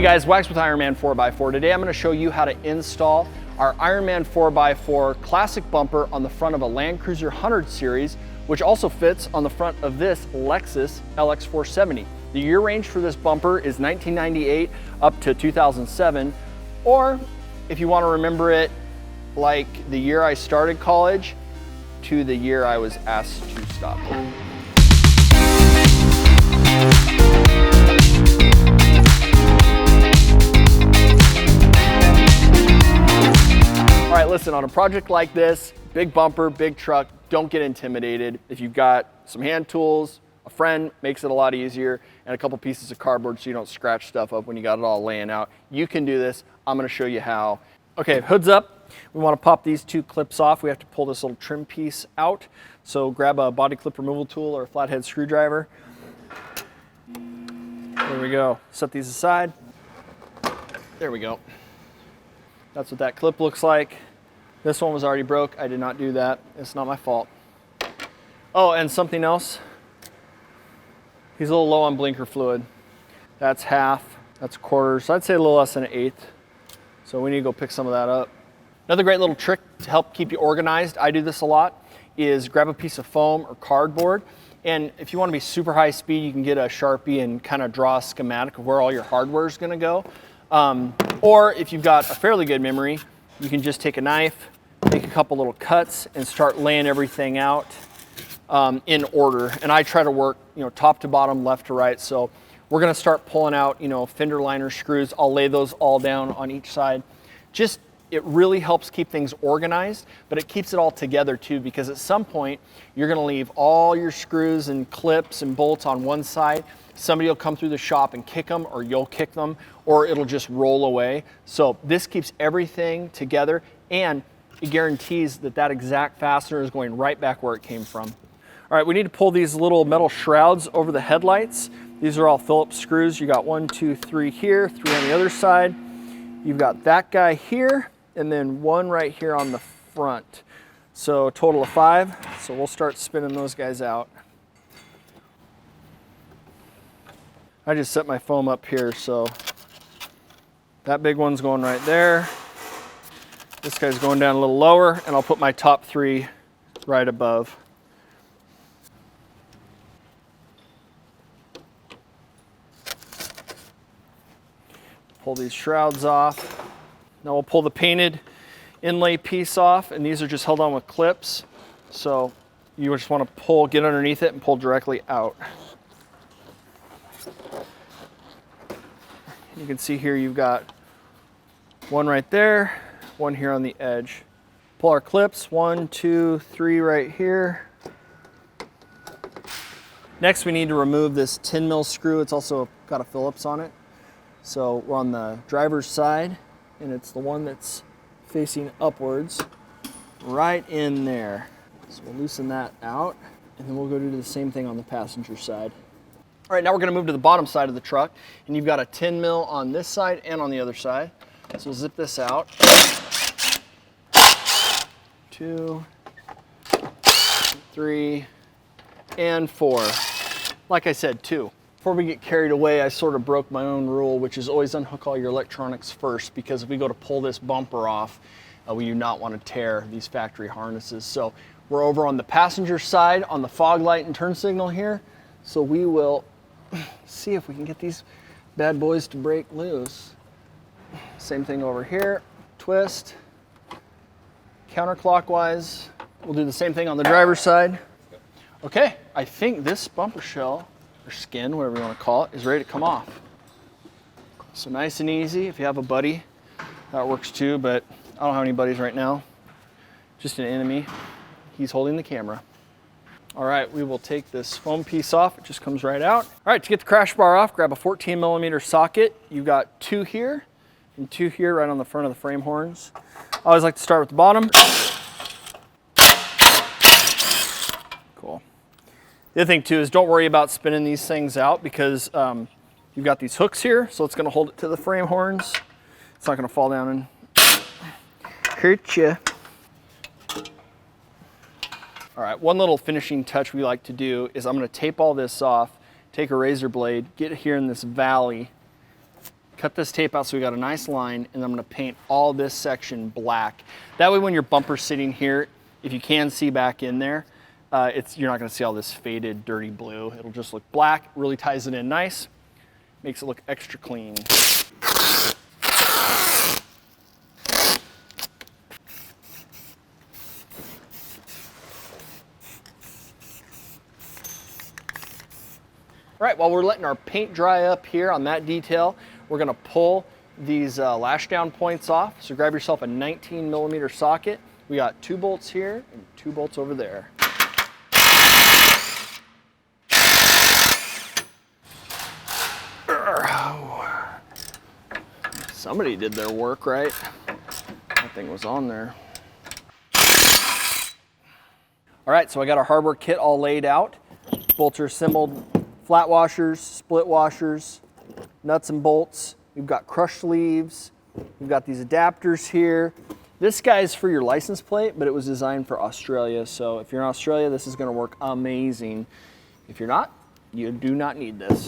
guys, Wax with Ironman 4x4. Today I'm going to show you how to install our Ironman 4x4 classic bumper on the front of a Land Cruiser 100 series, which also fits on the front of this Lexus LX470. The year range for this bumper is 1998 up to 2007, or if you want to remember it like the year I started college to the year I was asked to stop. All right, listen, on a project like this, big bumper, big truck, don't get intimidated. If you've got some hand tools, a friend makes it a lot easier, and a couple pieces of cardboard so you don't scratch stuff up when you got it all laying out, you can do this. I'm gonna show you how. Okay, hood's up. We wanna pop these two clips off. We have to pull this little trim piece out. So grab a body clip removal tool or a flathead screwdriver. There we go. Set these aside. There we go. That's what that clip looks like. This one was already broke. I did not do that. It's not my fault. Oh, and something else. He's a little low on blinker fluid. That's half, that's a quarter. So I'd say a little less than an eighth. So we need to go pick some of that up. Another great little trick to help keep you organized, I do this a lot, is grab a piece of foam or cardboard. And if you want to be super high speed, you can get a Sharpie and kind of draw a schematic of where all your hardware is going to go. Or if you've got a fairly good memory, you can just take a knife, make a couple little cuts, and start laying everything out in order. And I try to work, top to bottom, left to right. So we're going to start pulling out, fender liner screws. I'll lay those all down on each side. It really helps keep things organized, but it keeps it all together too, because at some point you're going to leave all your screws and clips and bolts on one side. Somebody will come through the shop and kick them, or you'll kick them, or it'll just roll away. So this keeps everything together, and it guarantees that that exact fastener is going right back where it came from. All right, we need to pull these little metal shrouds over the headlights. These are all Phillips screws. You got 1, 2, 3 here, 3 on the other side. You've got that guy here, and then 1 right here on the front. So a total of 5. So we'll start spinning those guys out. I just set my foam up here, so that big one's going right there. This guy's going down a little lower, and I'll put my top 3 right above. Pull these shrouds off. Now we'll pull the painted inlay piece off, and these are just held on with clips. So you just want to get underneath it and pull directly out. You can see here you've got 1 right there, 1 here on the edge. Pull our clips, 1, 2, 3 right here. Next we need to remove this 10 mil screw. It's also got a Phillips on it. So we're on the driver's side, and it's the one that's facing upwards, right in there. So we'll loosen that out, and then we'll go do the same thing on the passenger side. All right, now we're gonna move to the bottom side of the truck, and you've got a 10 mil on this side and on the other side. So we'll zip this out. 2, 3, and 4. Like I said, 2. Before we get carried away, I sort of broke my own rule, which is always unhook all your electronics first, because if we go to pull this bumper off, we do not want to tear these factory harnesses. So we're over on the passenger side on the fog light and turn signal here. So we will see if we can get these bad boys to break loose. Same thing over here, twist, counterclockwise. We'll do the same thing on the driver's side. Okay, I think this bumper shell, or skin, whatever you want to call it, is ready to come off. So nice and easy. If you have a buddy, that works too, but I don't have any buddies right now. Just an enemy. He's holding the camera. All right, we will take this foam piece off. It just comes right out. All right, to get the crash bar off, grab a 14 millimeter socket. You've got 2 here and 2 here right on the front of the frame horns. I always like to start with the bottom. Cool. The other thing too is don't worry about spinning these things out, because you've got these hooks here, so it's gonna hold it to the frame horns. It's not gonna fall down and hurt you. All right, one little finishing touch we like to do is I'm gonna tape all this off, take a razor blade, get here in this valley, cut this tape out so we got a nice line, and I'm gonna paint all this section black. That way when your bumper's sitting here, if you can see back in there, you're not gonna see all this faded, dirty blue. It'll just look black, really ties it in nice, makes it look extra clean. All right, while we're letting our paint dry up here on that detail, we're gonna pull these lash down points off. So grab yourself a 19mm socket. We got 2 bolts here and 2 bolts over there. Somebody did their work, right? That thing was on there. All right, so I got our hardware kit all laid out. Bolts are assembled. Flat washers, split washers, nuts and bolts. We've got crush sleeves. We've got these adapters here. This guy's for your license plate, but it was designed for Australia. So if you're in Australia, this is gonna work amazing. If you're not, you do not need this.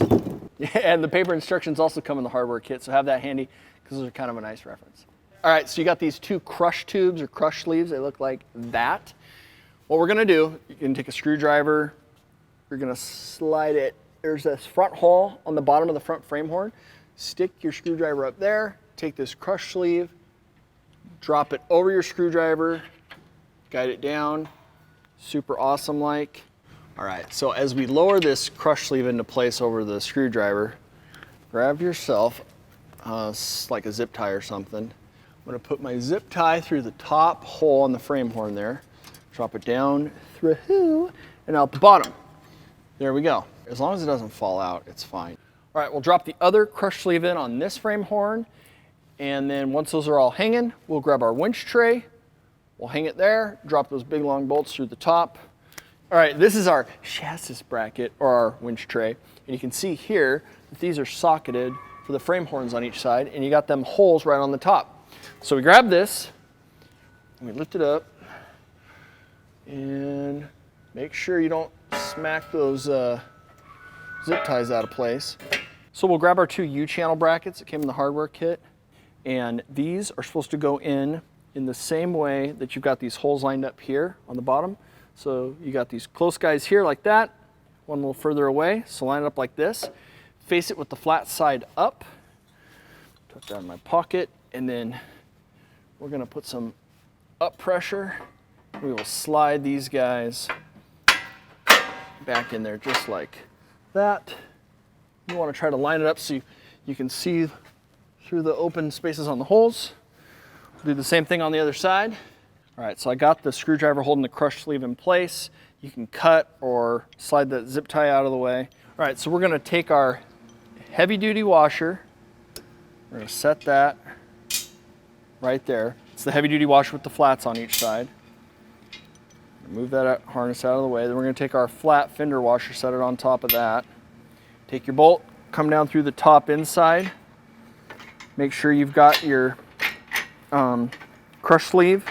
And the paper instructions also come in the hardware kit, so have that handy because those are kind of a nice reference. All right, so you got these 2 crush tubes or crush sleeves. They look like that. What we're gonna do, you can take a screwdriver, you're gonna slide it. There's this front hole on the bottom of the front frame horn. Stick your screwdriver up there, take this crush sleeve, drop it over your screwdriver, guide it down, super awesome like. All right, so as we lower this crush sleeve into place over the screwdriver, grab yourself like a zip tie or something. I'm gonna put my zip tie through the top hole on the frame horn there, drop it down through and out the bottom. There we go. As long as it doesn't fall out, it's fine. All right, we'll drop the other crush sleeve in on this frame horn, and then once those are all hanging, we'll grab our winch tray, we'll hang it there, drop those big long bolts through the top. All right, this is our chassis bracket, or our winch tray, and you can see here that these are socketed for the frame horns on each side, and you got them holes right on the top. So we grab this, and we lift it up, and make sure you don't smack those zip ties out of place. So we'll grab our 2 U-channel brackets that came in the hardware kit, and these are supposed to go in the same way that you've got these holes lined up here on the bottom. So you got these close guys here like that, one a little further away, so line it up like this. Face it with the flat side up, tuck that in my pocket, and then we're gonna put some up pressure. We will slide these guys back in there just like that. You want to try to line it up so you can see through the open spaces on the holes. Do the same thing on the other side. All right, so I got the screwdriver holding the crush sleeve in place. You can cut or slide that zip tie out of the way. All right, so we're gonna take our heavy duty washer. We're gonna set that right there. It's the heavy duty washer with the flats on each side. Move that harness out of the way. Then we're going to take our flat fender washer, set it on top of that. Take your bolt, come down through the top inside. Make sure you've got your crush sleeve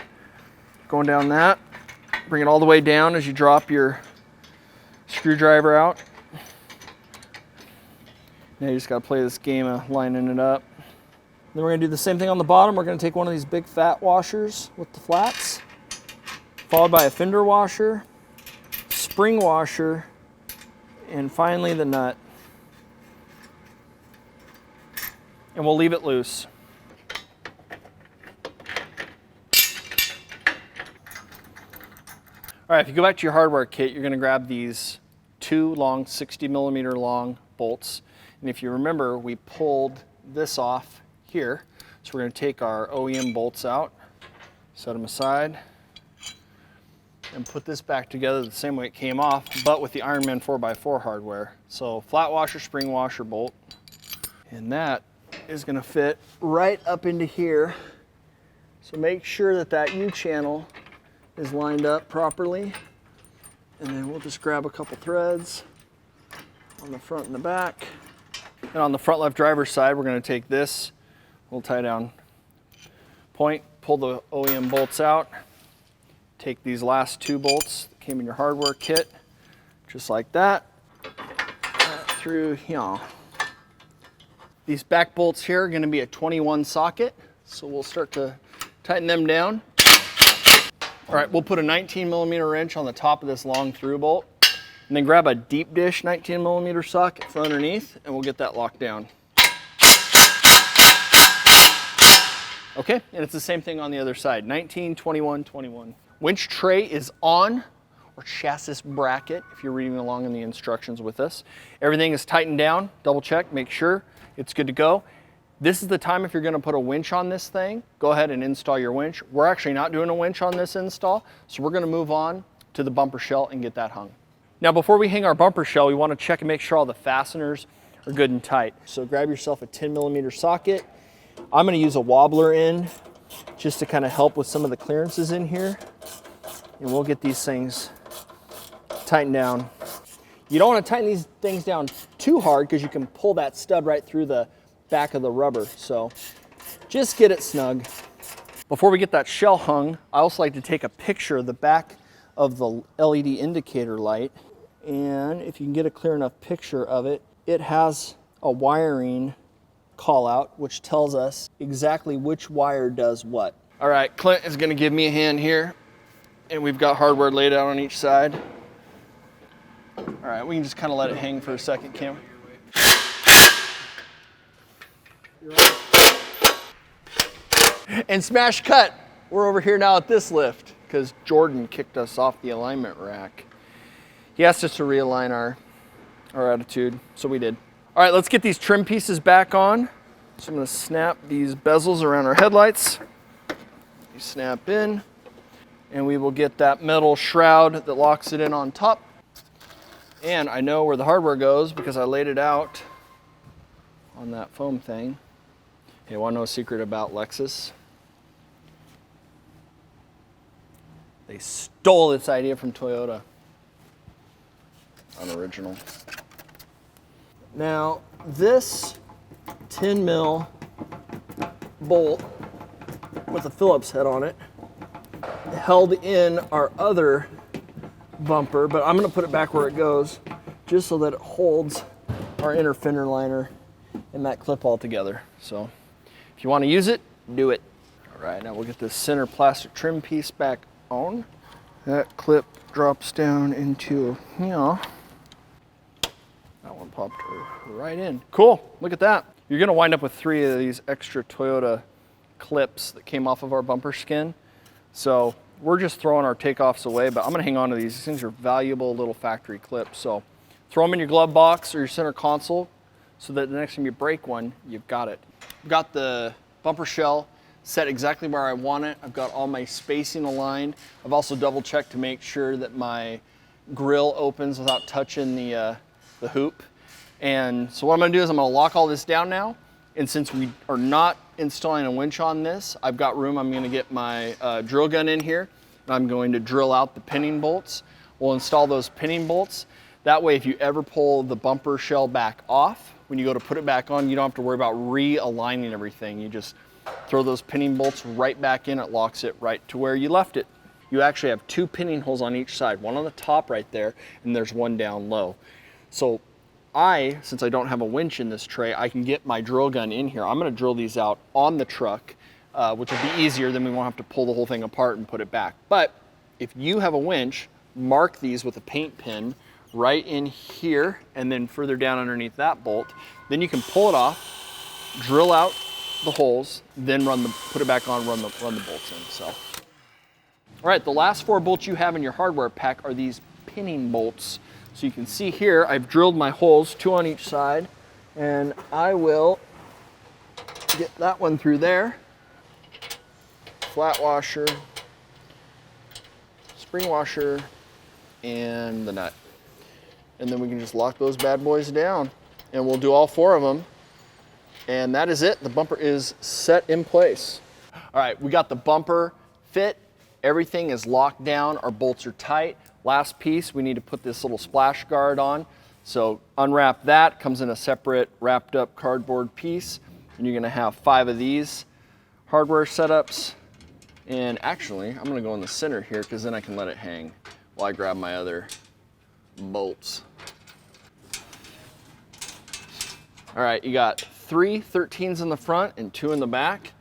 going down that. Bring it all the way down as you drop your screwdriver out. Now you just got to play this game of lining it up. Then we're going to do the same thing on the bottom. We're going to take one of these big fat washers with the flats, followed by a fender washer, spring washer, and finally the nut. And we'll leave it loose. All right, if you go back to your hardware kit, you're gonna grab these 2 long 60mm long bolts. And if you remember, we pulled this off here. So we're gonna take our OEM bolts out, set them aside, and put this back together the same way it came off, but with the Ironman 4x4 hardware. So flat washer, spring washer bolt. And that is gonna fit right up into here. So make sure that that U-channel is lined up properly. And then we'll just grab a couple threads on the front and the back. And on the front left driver's side, we're gonna take this, we'll tie down point, pull the OEM bolts out, take these last 2 bolts that came in your hardware kit, just like that, through here. These back bolts here are gonna be a 21 socket, so we'll start to tighten them down. All right, we'll put a 19mm wrench on the top of this long through bolt, and then grab a deep dish 19mm socket for underneath, and we'll get that locked down. Okay, and it's the same thing on the other side, 19, 21, 21. Winch tray is on, or chassis bracket, if you're reading along in the instructions with us. Everything is tightened down, double check, make sure it's good to go. This is the time if you're gonna put a winch on this thing, go ahead and install your winch. We're actually not doing a winch on this install, so we're gonna move on to the bumper shell and get that hung. Now before we hang our bumper shell, we wanna check and make sure all the fasteners are good and tight. So grab yourself a 10mm socket. I'm gonna use a wobbler end just to kind of help with some of the clearances in here. And we'll get these things tightened down. You don't want to tighten these things down too hard because you can pull that stud right through the back of the rubber. So just get it snug. Before we get that shell hung, I also like to take a picture of the back of the LED indicator light. And if you can get a clear enough picture of it, it has a wiring call out, which tells us exactly which wire does what. All right, Clint is gonna give me a hand here, and we've got hardware laid out on each side. All right, we can just kind of let it hang for a second, Kim. And smash cut. We're over here now at this lift because Jordan kicked us off the alignment rack. He asked us to realign our attitude, so we did. All right, let's get these trim pieces back on. So I'm gonna snap these bezels around our headlights. You snap in, and we will get that metal shroud that locks it in on top. And I know where the hardware goes because I laid it out on that foam thing. Hey, wanna know a secret about Lexus? They stole this idea from Toyota. Unoriginal. Now, this 10mm bolt with a Phillips head on it held in our other bumper, but I'm gonna put it back where it goes just so that it holds our inner fender liner and that clip all together. So if you want to use it, do it. All right, now we'll get this center plastic trim piece back on. That clip drops down into here. That one popped right in. Cool, look at that. You're gonna wind up with 3 of these extra Toyota clips that came off of our bumper skin. So we're just throwing our takeoffs away, but I'm gonna hang on to these. These things are valuable little factory clips. So throw them in your glove box or your center console so that the next time you break one, you've got it. I've got the bumper shell set exactly where I want it. I've got all my spacing aligned. I've also double checked to make sure that my grill opens without touching the hoop. And so what I'm gonna do is I'm gonna lock all this down now. And since we are not installing a winch on this, I've got room. I'm gonna get my drill gun in here. And I'm going to drill out the pinning bolts. We'll install those pinning bolts. That way, if you ever pull the bumper shell back off, when you go to put it back on, you don't have to worry about realigning everything. You just throw those pinning bolts right back in. It locks it right to where you left it. You actually have 2 pinning holes on each side, one on the top right there, and there's one down low. So since I don't have a winch in this tray, I can get my drill gun in here. I'm gonna drill these out on the truck, which will be easier, then we won't have to pull the whole thing apart and put it back. But if you have a winch, mark these with a paint pen right in here and then further down underneath that bolt. Then you can pull it off, drill out the holes, then put it back on, run the bolts in. So, all right, the last 4 bolts you have in your hardware pack are these pinning bolts. So you can see here, I've drilled my holes, 2 on each side, and I will get that one through there. Flat washer, spring washer, and the nut. And then we can just lock those bad boys down. And we'll do all 4 of them. And that is it. The bumper is set in place. All right, we got the bumper fit. Everything is locked down. Our bolts are tight. Last piece, we need to put this little splash guard on. So unwrap that, comes in a separate wrapped up cardboard piece. And you're gonna have 5 of these hardware setups. And actually, I'm gonna go in the center here because then I can let it hang while I grab my other bolts. All right, you got 3 13s in the front and 2 in the back.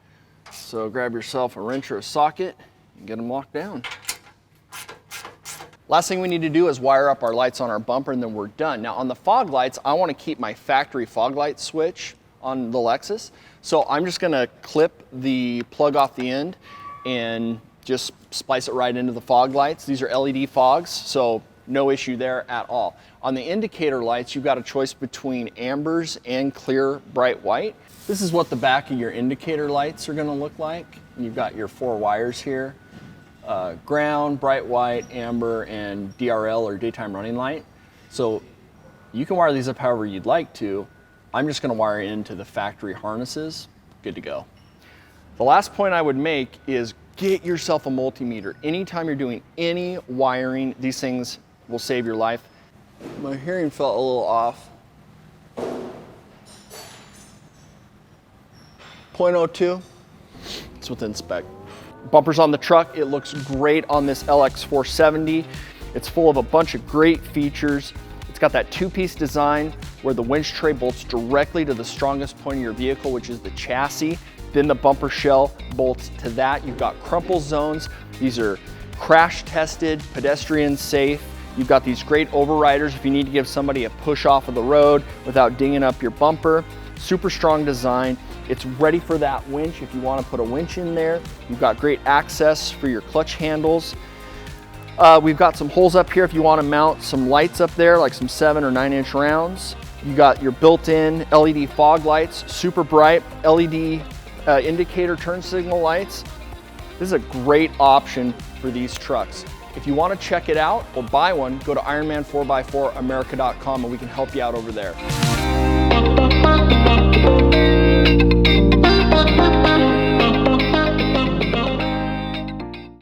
So grab yourself a wrench or a socket and get them locked down. Last thing we need to do is wire up our lights on our bumper, and then we're done. Now on the fog lights, I want to keep my factory fog light switch on the Lexus. So I'm just gonna clip the plug off the end and just splice it right into the fog lights. These are LED fogs, so no issue there at all. On the indicator lights, you've got a choice between ambers and clear bright white. This is what the back of your indicator lights are gonna look like. You've got your 4 wires here. Ground, bright white, amber, and DRL or daytime running light. So you can wire these up however you'd like to. I'm just gonna wire into the factory harnesses. Good to go. The last point I would make is get yourself a multimeter. Anytime you're doing any wiring, these things will save your life. My hearing felt a little off. 0.02, it's within spec. Bumpers on the truck, it looks great on this LX470. It's full of a bunch of great features. It's got that 2-piece design where the winch tray bolts directly to the strongest point of your vehicle, which is the chassis. Then the bumper shell bolts to that. You've got crumple zones. These are crash tested, pedestrian safe. You've got these great overriders if you need to give somebody a push off of the road without dinging up your bumper. Super strong design. It's ready for that winch if you want to put a winch in there. You've got great access for your clutch handles. We've got some holes up here if you want to mount some lights up there, like some 7 or 9-inch rounds. You got your built-in LED fog lights, super bright LED indicator turn signal lights. This is a great option for these trucks. If you want to check it out or buy one, go to Ironman 4x4America.com and we can help you out over there.